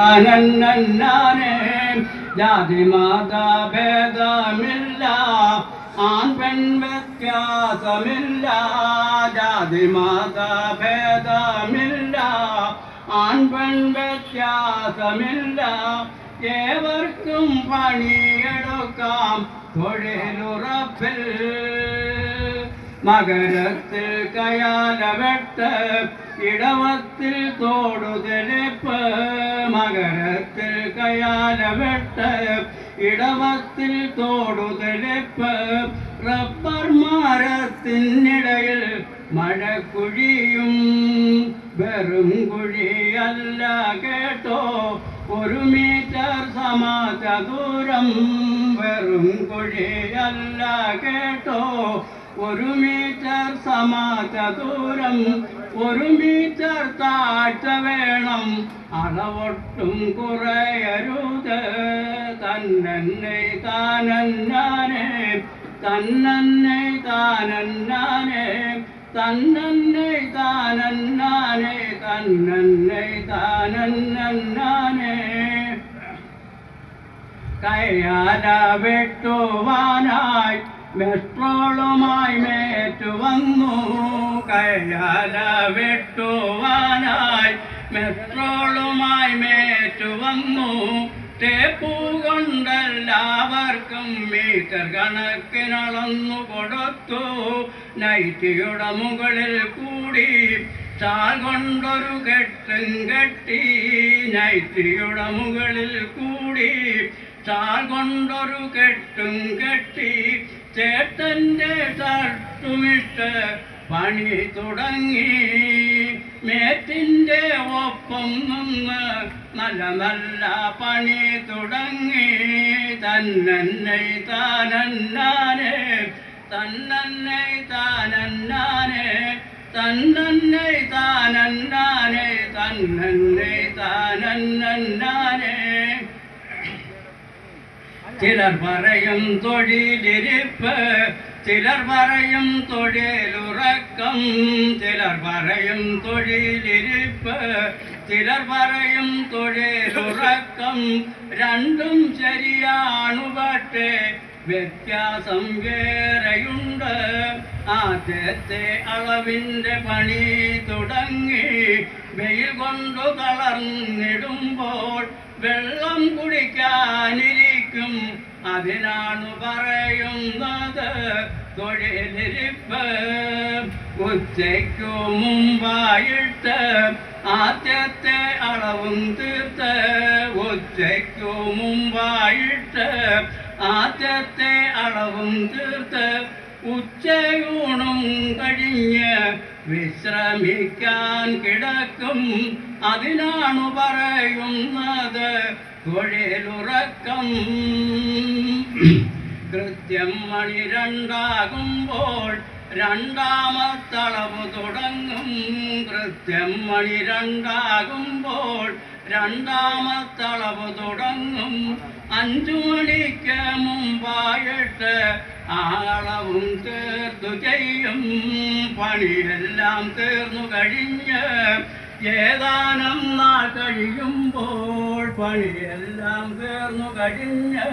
നന്നന്നാനേ ജാതി മാതാ ഭേദമില്ല ആൺ പെൺ വ്യത്യാസമില്ല ജാതി മാതാ ഭേദമില്ല ആൺ പെൺ വ്യത്യാസമില്ല ഏവർക്കും പണിയെടുക്കാം തൊഴിലുറപ്പിൽ മകരത്തിൽ കയാലവെട്ട് ഇടവത്തിൽ തോടുതെളിപ്പ് മകരത്തിൽ കയാലവെട്ട് ഇടവത്തിൽ തോടുതെളിപ്പ് റബ്ബർ മരത്തിനിടയിൽ മഴക്കുഴിയും വെറും കുഴിയല്ല കേട്ടോ 1 മീറ്റർ സമചതുരം വെറും കുഴിയല്ല കേട്ടോ 1 മീറ്റർ സമചതുരം 1 മീറ്റർ താഴ്ച വേണം അളവൊട്ടും കുറയരുത് തന്നന്നെ താനന്നാനേ തന്നന്നെ താനന്നാനേ തന്നന്നെ താനന്നാനേ തന്നന്നെ താനന്നാനേ കയ്യാല വെട്ടുവാനായി മെട്രോളുമായി മേറ്റുവന്നു കയ്യാല വെട്ടുവാനായി മെട്രോളുമായി മേറ്റുവന്നു ടേപ്പു കൊണ്ടെല്ലാവർക്കും മീറ്റർ കണക്കിനളന്നു കൊടുത്തു നൈറ്റിയുടെ മുകളിൽ കൂടി ഷാൾ കൊണ്ടൊരു കെട്ടും കെട്ടി നൈറ്റിയുടെ മുകളിൽ കൂടി ഷാൾ കൊണ്ടൊരു കെട്ടും കെട്ടി ചേട്ടൻ്റെ ഷർട്ടുമിട്ട് പണി തുടങ്ങി മേറ്റിൻ്റെ ഒപ്പം നിന്ന് നല്ല നല്ല പണി തുടങ്ങി തന്നന്നെ താനന്നാനേ തന്നന്നെ താനന്നാനേ തന്നന്നെ താനന്നാനേ തന്നന്നെ താനന്നാനേ ചിലർ പറയും തൊഴിലിരിപ്പ് ചിലർ പറയും തൊഴിലുറക്കം ചിലർ പറയും തൊഴിലിരിപ്പ് ചിലർ പറയും തൊഴിലുറക്കം രണ്ടും ശരിയാണു പക്ഷേ വ്യത്യാസം വേറെയുണ്ട് ആദ്യത്തെ അളവിൻ്റെ പണി തുടങ്ങി വെയിൽ കൊണ്ടു തളർന്നിടുമ്പോൾ വെള്ളം കുടിക്കാനിരിക്കും അതിനാണ് പറയുന്നത് തൊഴിലിരിപ്പ് ഉച്ചയ്ക്കു മുമ്പായിട്ട് ആദ്യത്തെ അളവും തീർത്ത് ഉച്ചയ്ക്കു മുമ്പായിട്ട് ആദ്യത്തെ അളവും തീർത്ത് ഉച്ചയൂണും കഴിഞ്ഞ് വിശ്രമിക്കാൻ കിടക്കും അതിനാണ് പറയുന്നത് തൊഴിലുറക്കം കൃത്യം മണി 2 രണ്ടാമത്തളവ് തുടങ്ങും കൃത്യം മണി 2 രണ്ടാമത്തളവ് തുടങ്ങും 5 മണിക്ക് മുമ്പായിട്ട് അളവും തീർത്തു ചെയ്യും പണിയെല്ലാം തീർന്നു കഴിഞ്ഞ് ഏതാനും നാൾ കഴിയുമ്പോൾ പണിയെല്ലാം തീർന്നു കഴിഞ്ഞ്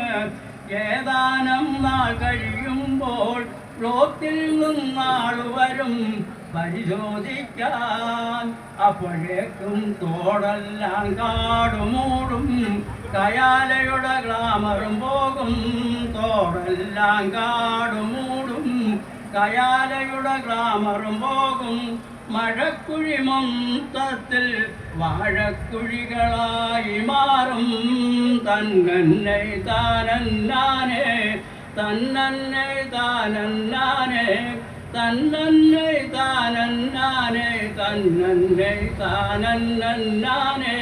ഏതാനും നാൾ കഴിയുമ്പോൾ ബ്ലോക്കിൽ നിന്നാൾ വരും പരിശോധിക്കാൻ അപ്പോഴേക്കും തോടെല്ലാം കാടുമൂടും കയാലയുടെ ഗ്ലാമറും പോകും തോടെല്ലാം കാടുമൂടും കയാലയുടെ ഗ്ലാമറും പോകും മഴക്കുഴി മൊത്തത്തിൽ വാഴക്കുഴികളായി മാറും തന്നന്നെ താനന്നാനേ തന്നന്നെ താനന്നാനേ തന്നന്നെ താനന്നാനേ തന്നന്നെ താനന്നാനേ